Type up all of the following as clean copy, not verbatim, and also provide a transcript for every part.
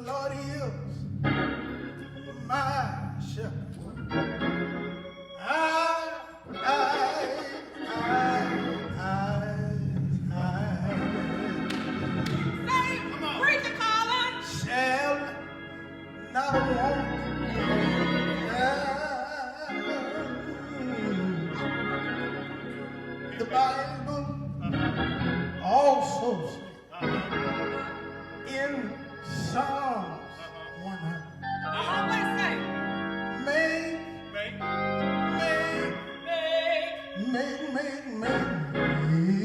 Lord is my shepherd. Preacher Colin. Shall not want. The Bible also says in Psalms 100, Always say. make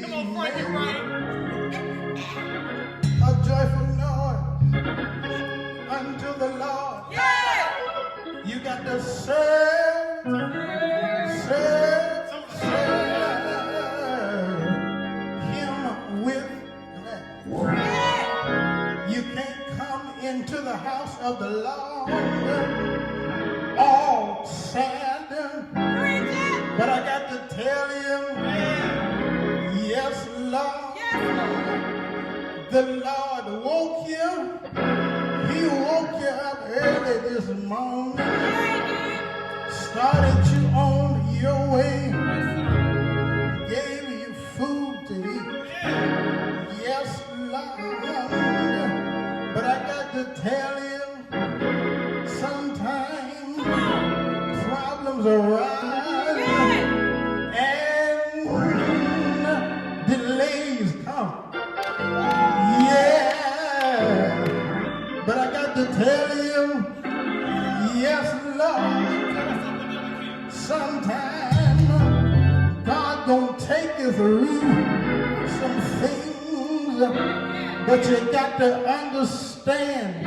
Come on, Frankie, right? a joyful noise unto the Lord. Yeah. You got to serve him with gladness. You can't come into the house of the Lord all sad, but I got to tell him, yes, Lord. The Lord woke you. He woke you up early this morning. Started you on your way. Gave you food to eat. Yes, Lord. But I got to tell you, sometimes problems arise and delays come. Yeah, but I got to tell you, yes, Lord, sometimes God gonna take you through some things, but you got to understand